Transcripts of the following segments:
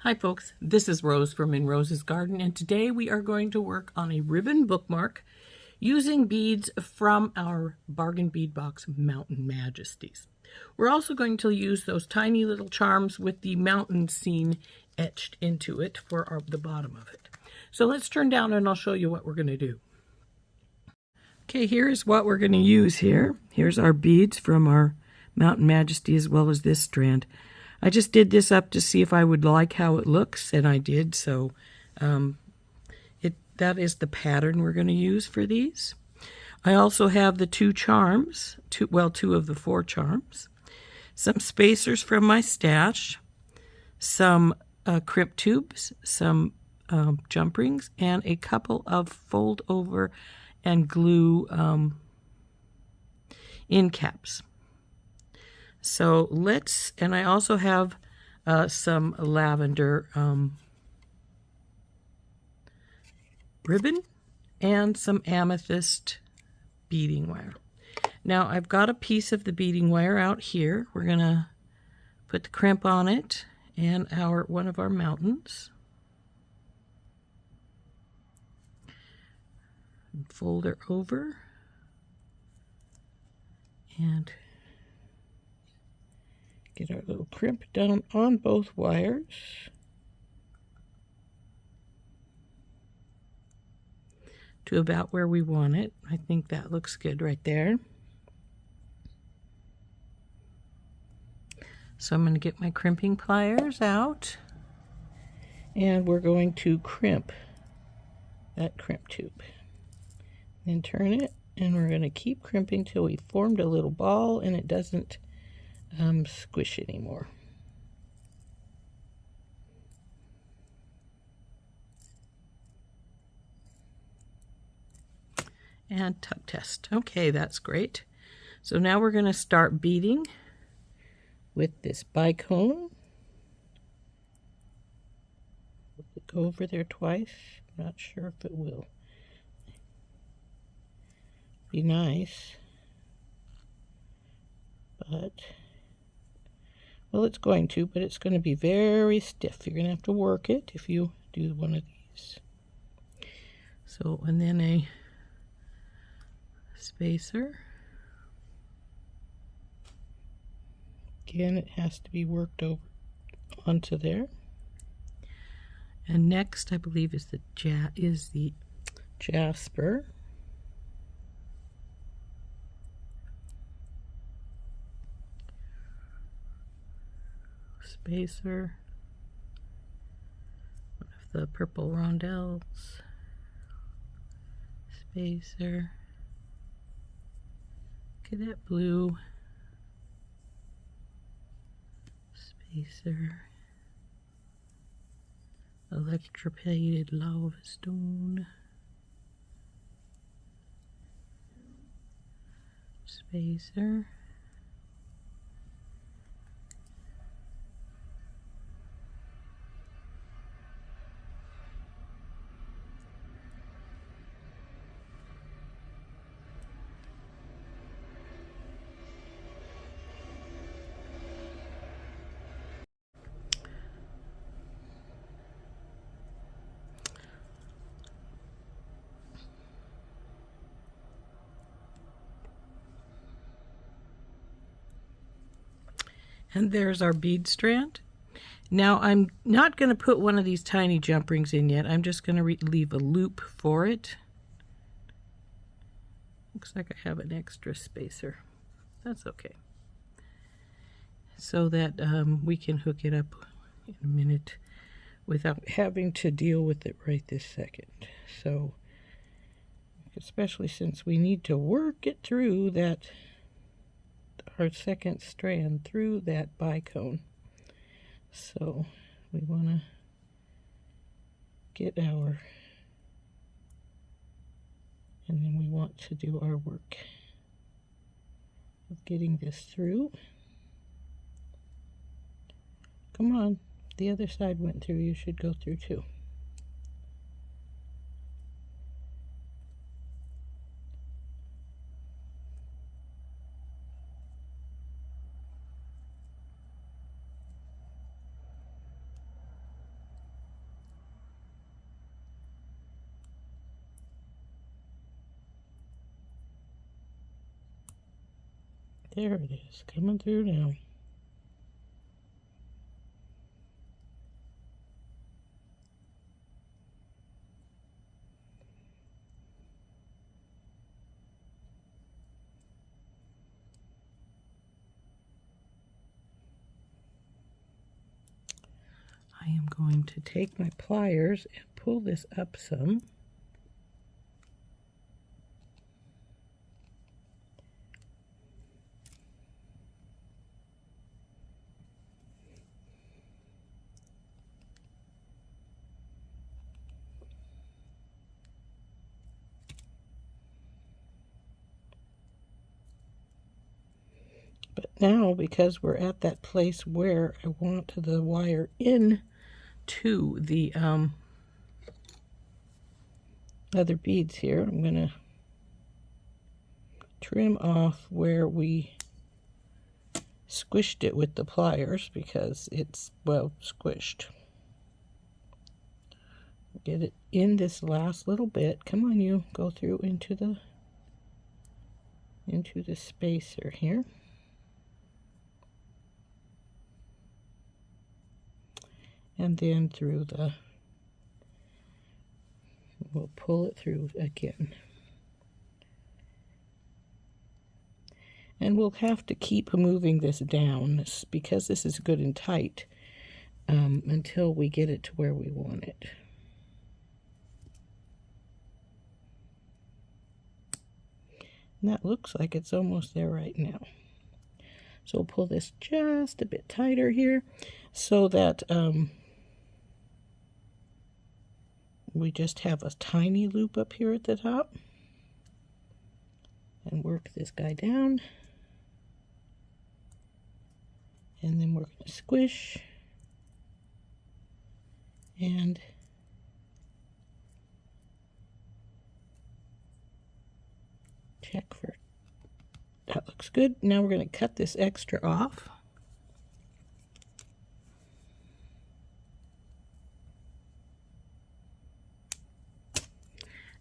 Hi folks, this is Rose from In Rose's Garden, and today we are going to work on a ribbon bookmark using beads from our bargain bead box, Mountain Majesties. We're also going to use those tiny little charms with the mountain scene etched into it for the bottom of it. So let's turn down and I'll show you what we're going to do. Okay, here's what we're going to use here. Here's our beads from our Mountain Majesty as well as this strand. I just did this up to see if I would like how it looks, and I did, so that is the pattern we're going to use for these. I also have the two charms, two of the four charms, some spacers from my stash, some crimp tubes, some jump rings, and a couple of fold over and glue end caps. So and I also have some lavender ribbon and some amethyst beading wire. Now I've got a piece of the beading wire out here. We're gonna put the crimp on it and one of our mountains. And fold her over and get our little crimp down on both wires. To about where we want it. I think that looks good right there. So I'm going to get my crimping pliers out, and we're going to crimp that crimp tube. Then turn it, and we're going to keep crimping till we formed a little ball and it doesn't squish anymore. And tug test. Okay, that's great. So now we're going to start beading with this bicone. Go over there twice. Not sure if it will be nice, but well, it's going to, but it's going to be very stiff. You're going to have to work it if you do one of these. So, and then a spacer. Again, it has to be worked over onto there. And next, I believe, is the jasper. Spacer. One of the purple rondelles. Spacer. Cadet blue, spacer, electro-plated lava stone, spacer, and there's our bead strand. Now I'm not going to put one of these tiny jump rings in yet. I'm just going to leave a loop for it. Looks like I have an extra spacer. That's okay. So that we can hook it up in a minute without having to deal with it right this second. So, especially since we need to work it through our second strand through that bicone. So we want to get and then we want to do our work of getting this through. Come on, the other side went through, you should go through too. There it is, coming through now. I am going to take my pliers and pull this up some. But now, because we're at that place where I want the wire in to the other beads here, I'm going to trim off where we squished it with the pliers because it's, well, squished. Get it in this last little bit. Come on, you go through into the spacer here. And then through the, we'll pull it through again. And we'll have to keep moving this down because this is good and tight until we get it to where we want it. And that looks like it's almost there right now. So we'll pull this just a bit tighter here so that we just have a tiny loop up here at the top. And work this guy down. And then we're going to squish. And check for, that looks good. Now we're going to cut this extra off.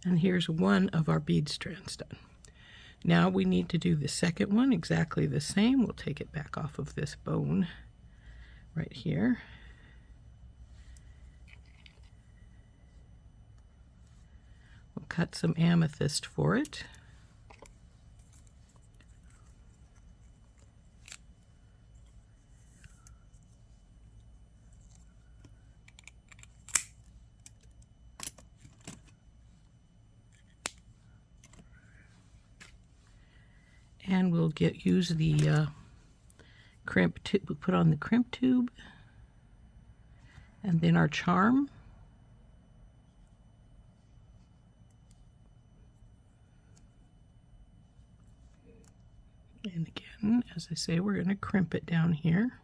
And here's one of our bead strands done. Now we need to do the second one exactly the same. We'll take it back off of this bone right here. We'll cut some amethyst for it. And we'll use the crimp tube. We'll put on the crimp tube, and then our charm. And again, as I say, we're going to crimp it down here.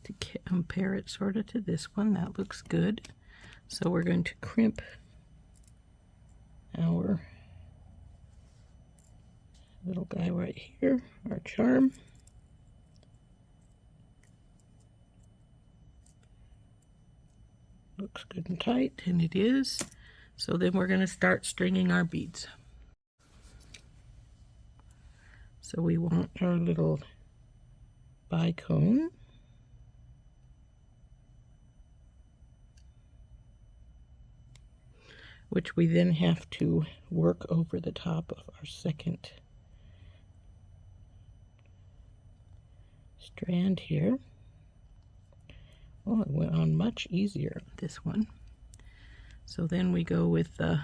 To compare it sort of to this one, that looks good. So we're going to crimp our little guy right here, our charm. Looks good and tight, and it is. So then we're going to start stringing our beads. So we want our little bicone. Which we then have to work over the top of our second strand here. Oh, it went on much easier, this one. So then we go with the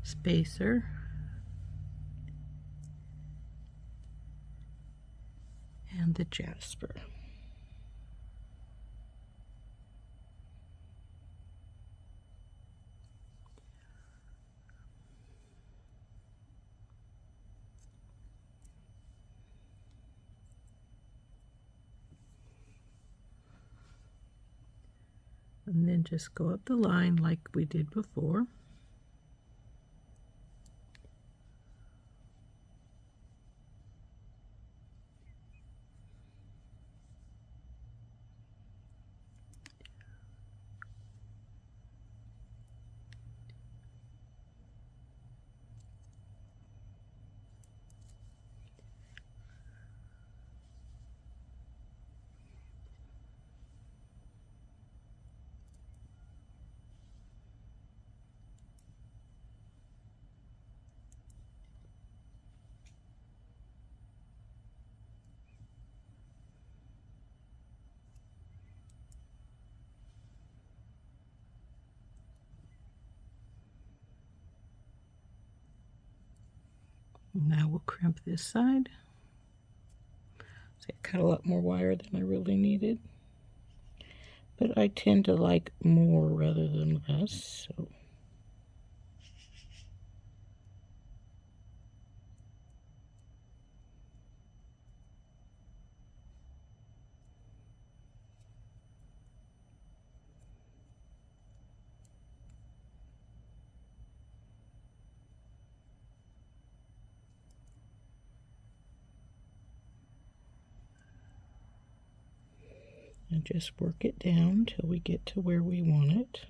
spacer. And the jasper. And then just go up the line like we did before. Now we'll crimp this side. See, I cut a lot more wire than I really needed, but I tend to like more rather than less, so. And just work it down till we get to where we want it.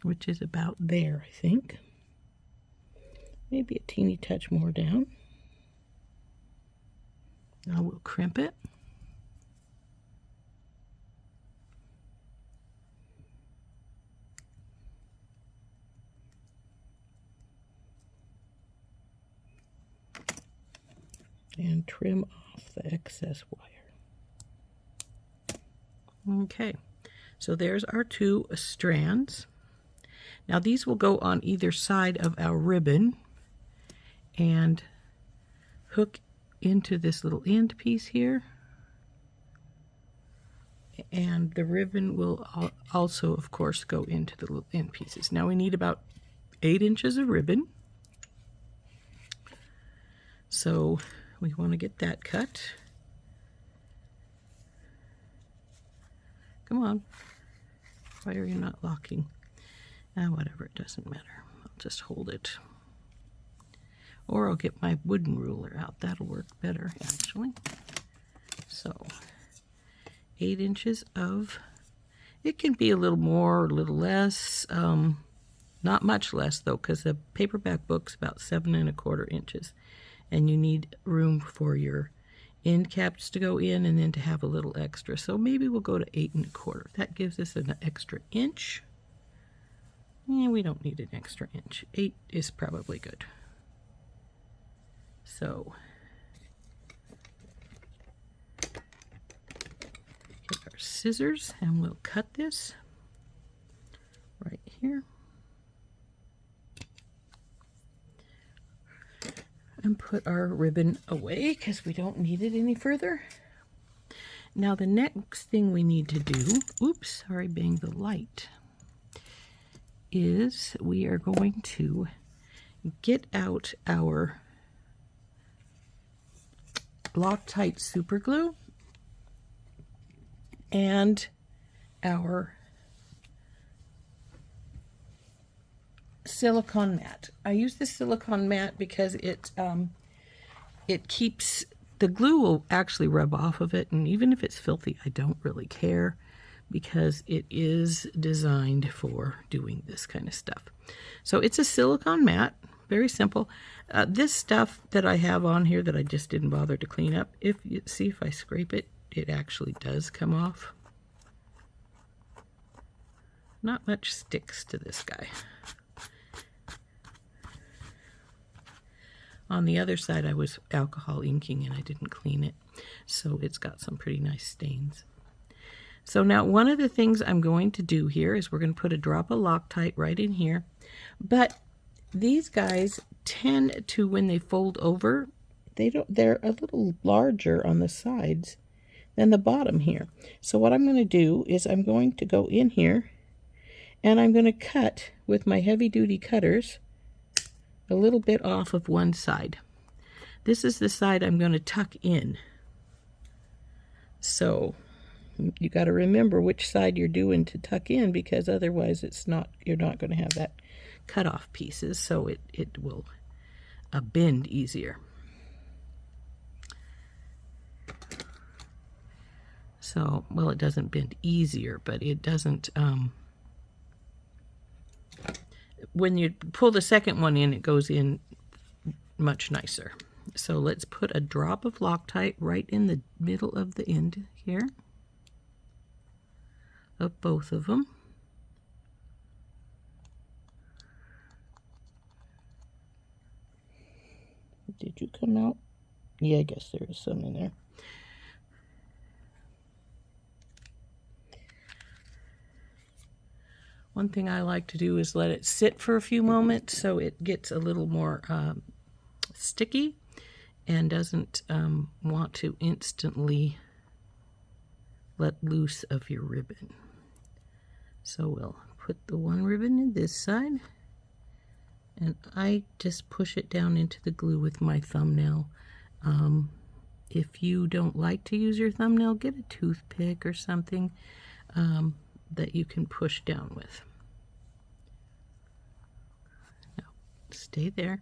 Which is about there, I think. Maybe a teeny touch more down. Now we'll crimp it. And trim off the excess wire. Okay, so there's our 2 strands. Now these will go on either side of our ribbon and hook into this little end piece here. And the ribbon will also, of course, go into the little end pieces. Now we need about 8 inches of ribbon. So we want to get that cut. Come on. Why are you not locking? Whatever, it doesn't matter. I'll just hold it. Or I'll get my wooden ruler out. That'll work better, actually. So, 8 inches of, it can be a little more or a little less. Not much less, though, because the paperback book's about 7 1/4 inches. And you need room for your end caps to go in and then to have a little extra. So maybe we'll go to 8 1/4. That gives us an extra inch. Yeah, we don't need an extra inch. 8 is probably good. So get our scissors and we'll cut this right here. And put our ribbon away because we don't need it any further. Now the next thing we need to do, oops, sorry, bang the light, is we are going to get out our Loctite super glue and our silicone mat. I use this silicone mat because it keeps, the glue will actually rub off of it, and even if it's filthy, I don't really care because it is designed for doing this kind of stuff. So it's a silicone mat, very simple. This stuff that I have on here that I just didn't bother to clean up, if you see, if I scrape it, it actually does come off. Not much sticks to this guy. On the other side, I was alcohol inking and I didn't clean it, so it's got some pretty nice stains. So now one of the things I'm going to do here is we're going to put a drop of Loctite right in here, but these guys tend to, when they fold over, they're a little larger on the sides than the bottom here. So what I'm going to do is I'm going to go in here and I'm going to cut with my heavy duty cutters a little bit off of one side. This is the side I'm going to tuck in. So you got to remember which side you're doing to tuck in, because otherwise you're not going to have that cut off pieces, so it will bend easier. So, well, it doesn't bend easier, but it doesn't, when you pull the second one in, it goes in much nicer. So let's put a drop of Loctite right in the middle of the end here of both of them. Did you come out? Yeah, I guess there is some in there. One thing I like to do is let it sit for a few moments so it gets a little more sticky and doesn't want to instantly let loose of your ribbon. So we'll put the one ribbon in this side, and I just push it down into the glue with my thumbnail. If you don't like to use your thumbnail, get a toothpick or something that you can push down with. Now, stay there.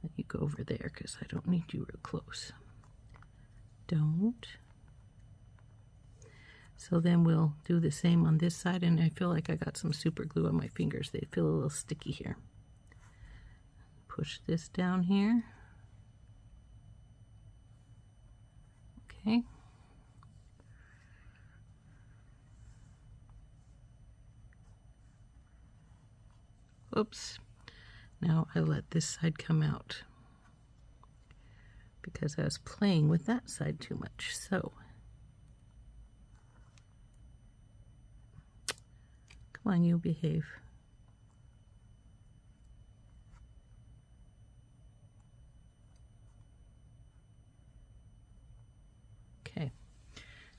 Let you go over there because I don't need you real close. Don't. So then we'll do the same on this side, and I feel like I got some super glue on my fingers. They feel a little sticky here. Push this down here. Okay. Oops. Now I let this side come out because I was playing with that side too much. So come on, you behave. Okay.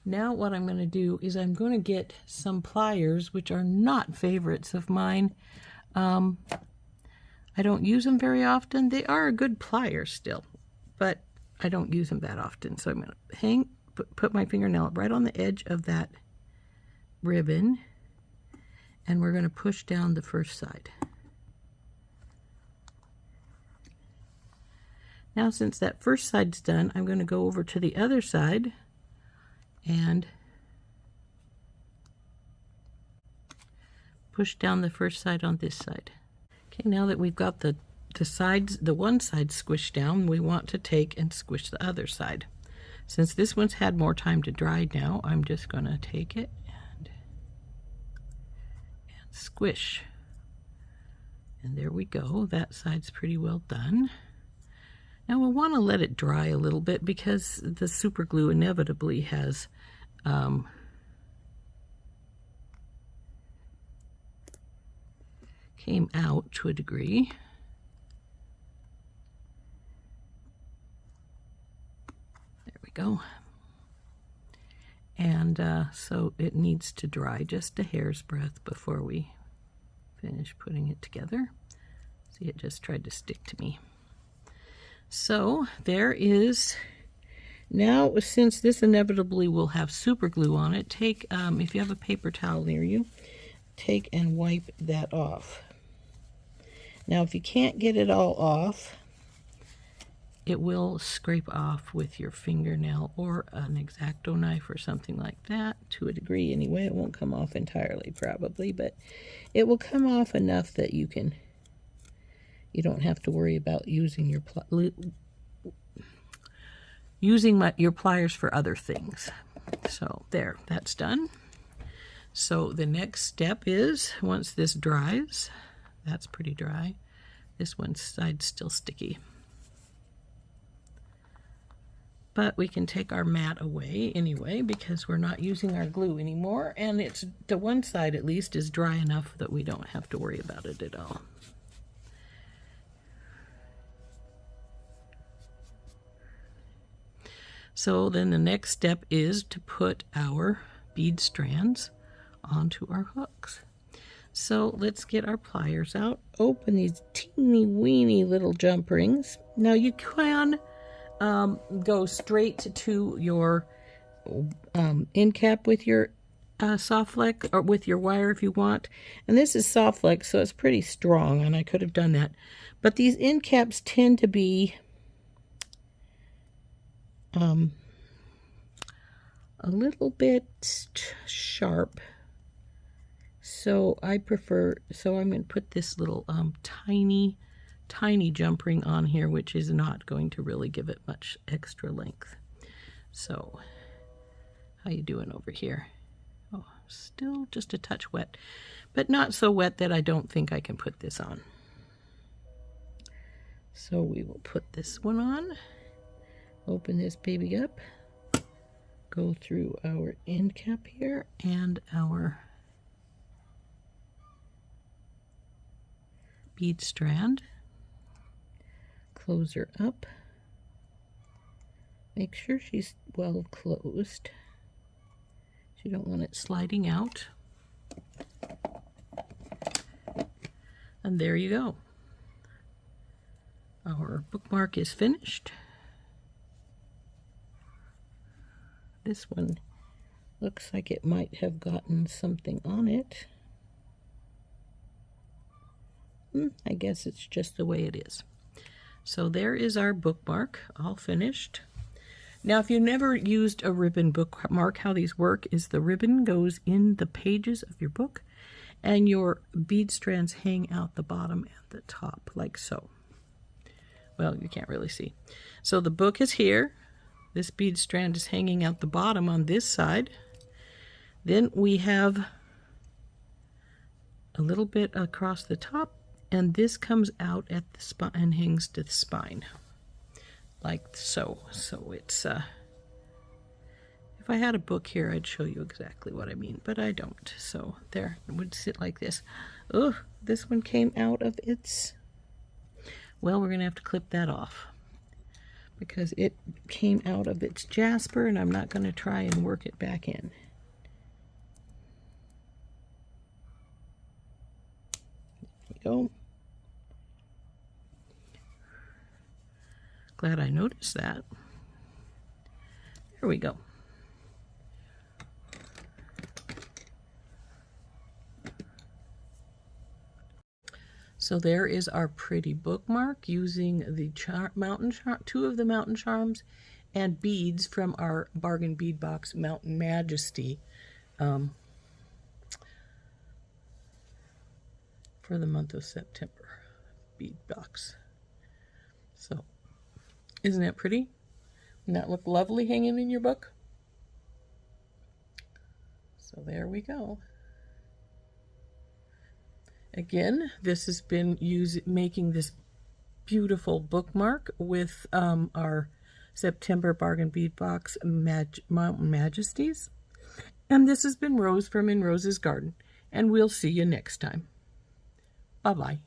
Now what I'm going to do is I'm going to get some pliers, which are not favorites of mine. I don't use them very often. They are a good plier still, but I don't use them that often. So I'm going to put my fingernail right on the edge of that ribbon, and we're going to push down the first side. Now, since that first side's done, I'm going to go over to the other side and push down the first side on this side. Okay, now that we've got the sides, the one side squished down, we want to take and squish the other side. Since this one's had more time to dry now, I'm just going to take it and squish. And there we go. That side's pretty well done. Now we'll want to let it dry a little bit because the super glue inevitably has came out to a degree. There we go. And so it needs to dry just a hair's breadth before we finish putting it together. See, it just tried to stick to me. So there is, now since this inevitably will have super glue on it, take, if you have a paper towel near you, take and wipe that off. Now if you can't get it all off, it will scrape off with your fingernail or an X-Acto knife or something like that, to a degree anyway. It won't come off entirely probably, but it will come off enough that you don't have to worry about using your your pliers for other things. So there, that's done. So the next step is, once this dries, that's pretty dry, this one side's still sticky. But we can take our mat away anyway because we're not using our glue anymore, and it's the one side at least is dry enough that we don't have to worry about it at all. So then the next step is to put our bead strands onto our hooks. So let's get our pliers out, open these teeny weeny little jump rings. Now you can go straight to your end cap with your soft flex, or with your wire if you want. And this is soft flex, so it's pretty strong, and I could have done that. But these end caps tend to be a little bit sharp. So I prefer, so I'm going to put this little tiny jump ring on here, which is not going to really give it much extra length. So, how you doing over here? Oh, still just a touch wet, but not so wet that I don't think I can put this on. So we will put this one on, open this baby up, go through our end cap here and our bead strand, close her up, make sure she's well closed. You don't want it sliding out. And there you go. Our bookmark is finished. This one looks like it might have gotten something on it. I guess it's just the way it is. So there is our bookmark, all finished. Now, if you've never used a ribbon bookmark, how these work is the ribbon goes in the pages of your book, and your bead strands hang out the bottom and the top, like so. Well, you can't really see. So the book is here. This bead strand is hanging out the bottom on this side. Then we have a little bit across the top, and this comes out at the spine and hangs to the spine, like so. So it's, if I had a book here, I'd show you exactly what I mean, but I don't. So there, it would sit like this. Oh, this one came out of its, well, we're going to have to clip that off because it came out of its jasper, and I'm not going to try and work it back in. There we go. Glad I noticed that. There we go. So there is our pretty bookmark using the two of the Mountain Charms and beads from our Bargain Bead Box Mountain Majesty for the month of September bead box. So, isn't that pretty? Doesn't that look lovely hanging in your book? So there we go. Again, this has been making this beautiful bookmark with our September Bargain Bead Box Mountain Majesties. And this has been Rose from In Rose's Garden. And we'll see you next time. Bye-bye.